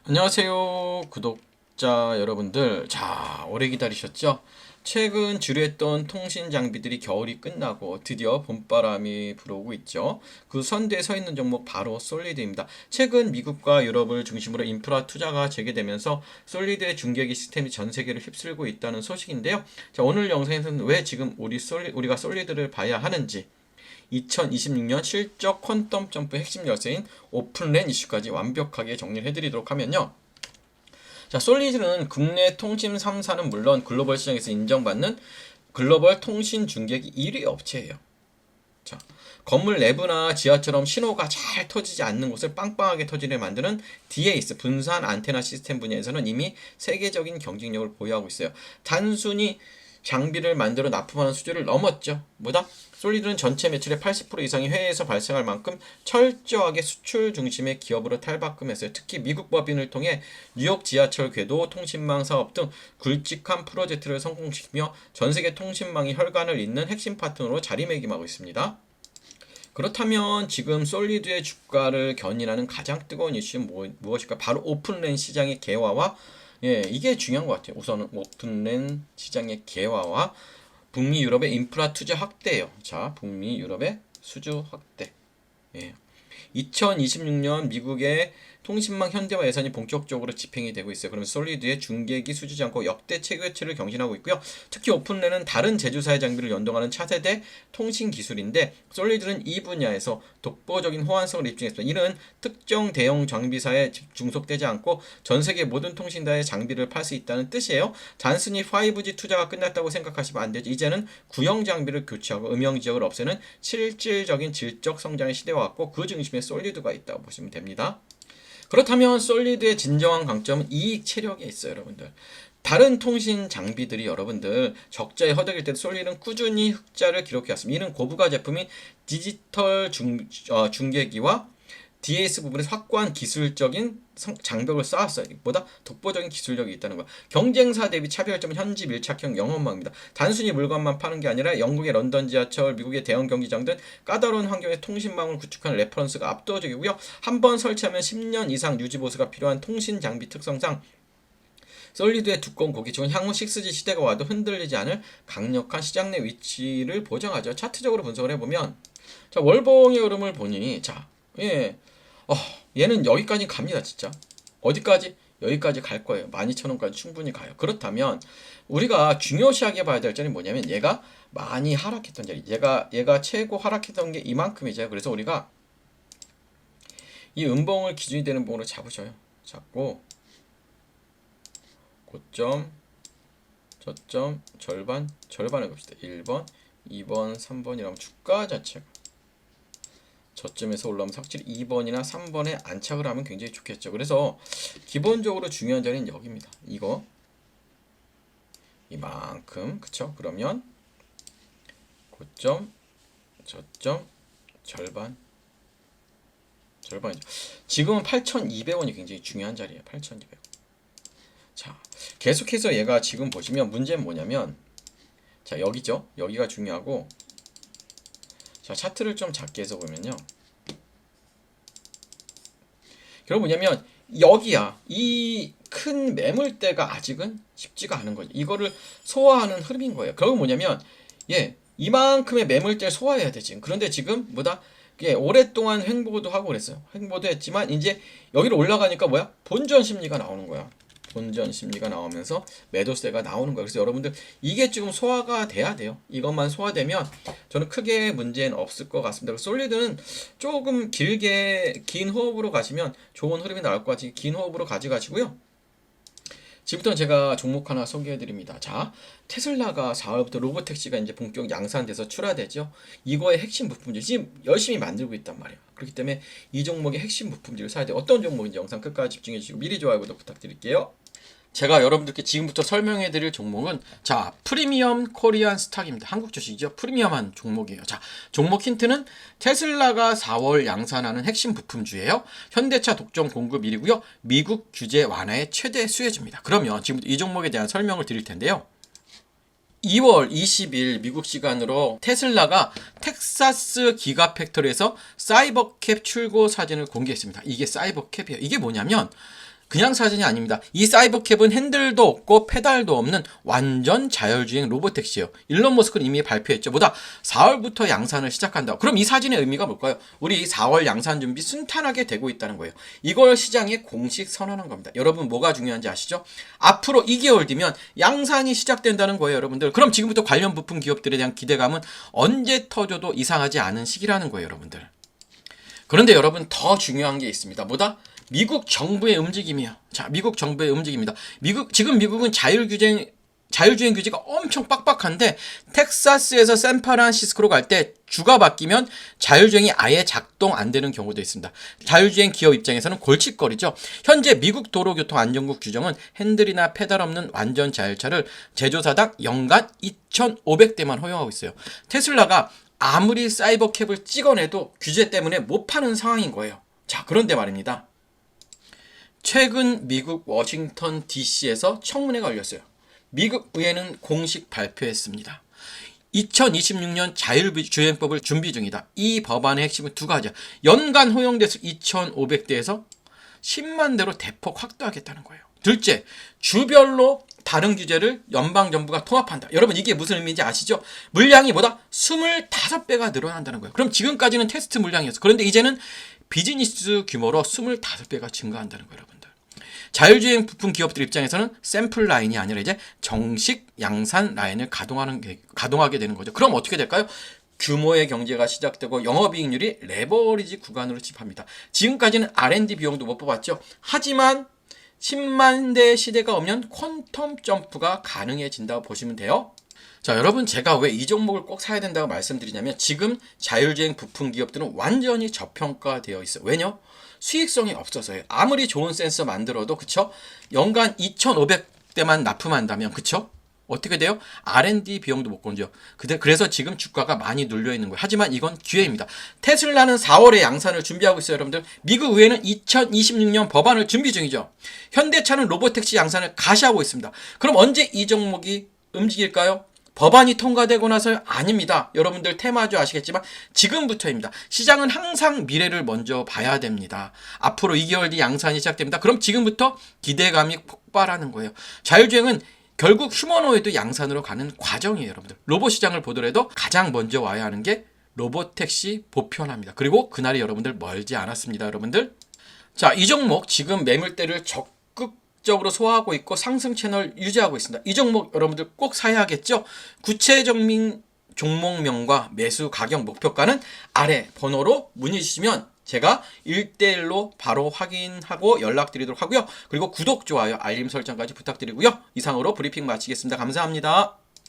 안녕하세요, 구독자 여러분들. 자, 오래 기다리셨죠? 최근 주류했던 통신 장비들이 겨울이 끝나고 드디어 봄바람이 불어오고 있죠. 그 선두에 서 있는 종목 바로 솔리드입니다. 최근 미국과 유럽을 중심으로 인프라 투자가 재개되면서 솔리드의 중계기 시스템이 전 세계를 휩쓸고 있다는 소식인데요. 자, 오늘 영상에서는 왜 지금 우리가 솔리드를 봐야 하는지, 2026년 실적 퀀텀 점프 핵심 열쇠인 오픈랜 이슈까지 완벽하게 정리를 해드리도록 하면요. 자, 솔리드는 국내 통신 3사는 물론 글로벌 시장에서 인정받는 글로벌 통신 중계기 1위 업체예요. 자, 건물 내부나 지하처럼 신호가 잘 터지지 않는 곳을 빵빵하게 터지게 만드는 DAS 분산 안테나 시스템 분야에서는 이미 세계적인 경쟁력을 보유하고 있어요. 단순히 장비를 만들어 납품하는 수준을 넘었죠. 뭐다? 솔리드는 전체 매출의 80% 이상이 해외에서 발생할 만큼 철저하게 수출 중심의 기업으로 탈바꿈했어요. 특히 미국 법인을 통해 뉴욕 지하철 궤도 통신망 사업 등 굵직한 프로젝트를 성공시키며 전 세계 통신망이 혈관을 잇는 핵심 파트너로 자리매김하고 있습니다. 그렇다면 지금 솔리드의 주가를 견인하는 가장 뜨거운 이슈는 무엇일까? 바로 오픈랜 시장의 개화와 이게 중요한 것 같아요. 우선은 오픈랜 시장의 개화와 북미 유럽의 인프라 투자 확대예요. 자, 북미 유럽의 수주 확대. 예. 2026년 미국의 통신망 현대화 예산이 본격적으로 집행이 되고 있어요. 그러면 솔리드의 중계기 수주지 않고 역대 최고치를 경신하고 있고요. 특히 오픈랜은 다른 제조사의 장비를 연동하는 차세대 통신 기술인데 솔리드는 이 분야에서 독보적인 호환성을 입증했습니다. 이는 특정 대형 장비사에 중속되지 않고 전 세계 모든 통신사의 장비를 팔 수 있다는 뜻이에요. 단순히 5G 투자가 끝났다고 생각하시면 안 되죠. 이제는 구형 장비를 교체하고 음영 지역을 없애는 실질적인 질적 성장의 시대와 같고 그 중심에 솔리드가 있다고 보시면 됩니다. 그렇다면 솔리드의 진정한 강점은 이익 체력에 있어요, 여러분들. 다른 통신 장비들이 여러분들 적자에 허덕일 때도 솔리드는 꾸준히 흑자를 기록해왔습니다. 이는 고부가 제품인 디지털 중계기와 DAS 부분에서 확고한 기술적인 장벽을 쌓았어요. 보다 독보적인 기술력이 있다는 거예요. 경쟁사 대비 차별점은 현지 밀착형 영업망입니다. 단순히 물건만 파는 게 아니라 영국의 런던 지하철, 미국의 대형 경기장 등 까다로운 환경의 통신망을 구축하는 레퍼런스가 압도적이고요. 한번 설치하면 10년 이상 유지 보수가 필요한 통신 장비 특성상 솔리드의 두꺼운 고기층은 향후 6G 시대가 와도 흔들리지 않을 강력한 시장 내 위치를 보장하죠. 차트적으로 분석을 해보면 자, 월봉의 흐름을 보니 얘는 여기까지 갑니다, 진짜. 어디까지? 여기까지 갈 거예요. 12,000원까지 충분히 가요. 그렇다면 우리가 중요시하게 봐야 될 점이 뭐냐면 얘가 많이 하락했던 자리. 얘가 최고 하락했던 게 이만큼이죠. 그래서 우리가 이 음봉을 기준이 되는 봉으로 잡으셔요. 잡고 고점, 저점, 절반을 갑시다. 1번, 2번, 3번이라면 주가 자체가 저점에서 올라오면 확실히 2번이나 3번에 안착을 하면 굉장히 좋겠죠. 그래서 기본적으로 중요한 자리는 여기입니다. 이거 이만큼, 그쵸? 그러면 고점, 저점, 절반이죠. 지금은 8,200원이 굉장히 중요한 자리예요. 8,200원. 자, 계속해서 얘가 지금 보시면 문제는 뭐냐면 자, 여기죠. 여기가 중요하고 자, 차트를 좀 작게 해서 보면요. 결국 뭐냐면 여기야. 이 큰 매물대가 아직은 쉽지가 않은 거죠. 이거를 소화하는 흐름인 거예요. 결국 뭐냐면 이만큼의 매물대를 소화해야 돼 지금. 그런데 지금 뭐다? 오랫동안 횡보도 하고 그랬어요. 횡보도 했지만 이제 여기로 올라가니까 뭐야? 본전 심리가 나오는 거야. 본전 심리가 나오면서 매도세가 나오는 거예요. 그래서 여러분들 이게 지금 소화가 돼야 돼요. 이것만 소화되면 저는 크게 문제는 없을 것 같습니다. 솔리드는 조금 긴 호흡으로 가시면 좋은 흐름이 나올 것 같이 긴 호흡으로 가져가시고요. 지금부터 제가 종목 하나 소개해 드립니다. 자, 테슬라가 4월부터 로보택시가 이제 본격 양산돼서 출하되죠. 이거의 핵심 부품들 지금 열심히 만들고 있단 말이에요. 그렇기 때문에 이 종목의 핵심 부품들을 사야 돼요. 어떤 종목인지 영상 끝까지 집중해 주시고 미리 좋아요 구독 부탁드릴게요. 제가 여러분들께 지금부터 설명해 드릴 종목은 자, 프리미엄 코리안 스탁입니다. 한국 주식이죠. 프리미엄한 종목이에요. 자, 종목 힌트는 테슬라가 4월 양산하는 핵심 부품주예요. 현대차 독점 공급 1위고요. 미국 규제 완화의 최대 수혜주입니다. 그러면 지금부터 이 종목에 대한 설명을 드릴 텐데요. 2월 20일 미국 시간으로 테슬라가 텍사스 기가팩토리에서 사이버캡 출고 사진을 공개했습니다. 이게 사이버캡이에요. 이게 뭐냐면 그냥 사진이 아닙니다. 이 사이버캡은 핸들도 없고 페달도 없는 완전 자율주행 로봇택시예요. 일론 머스크는 이미 발표했죠. 뭐다? 4월부터 양산을 시작한다. 그럼 이 사진의 의미가 뭘까요? 우리 4월 양산 준비 순탄하게 되고 있다는 거예요. 이걸 시장에 공식 선언한 겁니다. 여러분 뭐가 중요한지 아시죠? 앞으로 2개월 뒤면 양산이 시작된다는 거예요, 여러분들. 그럼 지금부터 관련 부품 기업들에 대한 기대감은 언제 터져도 이상하지 않은 시기라는 거예요, 여러분들. 그런데 여러분 더 중요한 게 있습니다. 뭐다? 미국 정부의 움직임이요. 자, 미국 정부의 움직임입니다. 지금 미국은 자율주행 규제가 엄청 빡빡한데 텍사스에서 샌프란시스코로 갈 때 주가 바뀌면 자율주행이 아예 작동 안 되는 경우도 있습니다. 자율주행 기업 입장에서는 골칫거리죠. 현재 미국 도로교통안전국 규정은 핸들이나 페달 없는 완전 자율차를 제조사당 연간 2,500대만 허용하고 있어요. 테슬라가 아무리 사이버캡을 찍어내도 규제 때문에 못 파는 상황인 거예요. 자, 그런데 말입니다. 최근 미국 워싱턴 DC에서 청문회가 열렸어요. 미국 의회는 공식 발표했습니다. 2026년 자율주행법을 준비 중이다. 이 법안의 핵심은 두 가지야. 연간 허용대수 2,500대에서 10만 대로 대폭 확대하겠다는 거예요. 둘째, 주별로 다른 규제를 연방정부가 통합한다. 여러분 이게 무슨 의미인지 아시죠? 물량이 뭐다? 25배가 늘어난다는 거예요. 그럼 지금까지는 테스트 물량이었어. 그런데 이제는 비즈니스 규모로 25배가 증가한다는 거예요, 여러분들. 자율주행 부품 기업들 입장에서는 샘플 라인이 아니라 이제 정식 양산 라인을 가동하게 되는 거죠. 그럼 어떻게 될까요? 규모의 경제가 시작되고 영업이익률이 레버리지 구간으로 집합니다. 지금까지는 R&D 비용도 못 뽑았죠. 하지만 10만 대 시대가 오면 퀀텀 점프가 가능해진다고 보시면 돼요. 자, 여러분 제가 왜 이 종목을 꼭 사야 된다고 말씀드리냐면 지금 자율주행 부품 기업들은 완전히 저평가되어 있어요. 왜냐? 수익성이 없어서요. 아무리 좋은 센서 만들어도 그쵸? 연간 2,500대만 납품한다면 그쵸? 어떻게 돼요? R&D 비용도 못 건져요. 그래서 지금 주가가 많이 눌려 있는 거예요. 하지만 이건 기회입니다. 테슬라는 4월에 양산을 준비하고 있어요, 여러분들. 미국 의회는 2026년 법안을 준비 중이죠. 현대차는 로봇택시 양산을 가시하고 있습니다. 그럼 언제 이 종목이 움직일까요? 법안이 통과되고 나서요? 아닙니다. 여러분들 테마주 아시겠지만 지금부터입니다. 시장은 항상 미래를 먼저 봐야 됩니다. 앞으로 2개월 뒤 양산이 시작됩니다. 그럼 지금부터 기대감이 폭발하는 거예요. 자율주행은 결국 휴머노이드 양산으로 가는 과정이에요, 여러분들. 로봇 시장을 보더라도 가장 먼저 와야 하는 게 로봇택시 보편화입니다. 그리고 그날이 여러분들 멀지 않았습니다, 여러분들. 자, 이 종목 지금 매물대를 적극적으로 소화하고 있고 상승 채널 유지하고 있습니다. 이 종목 여러분들 꼭 사야겠죠? 구체적인 종목명과 매수 가격 목표가는 아래 번호로 문의 주시면 제가 1대1로 바로 확인하고 연락드리도록 하고요. 그리고 구독, 좋아요, 알림 설정까지 부탁드리고요. 이상으로 브리핑 마치겠습니다. 감사합니다.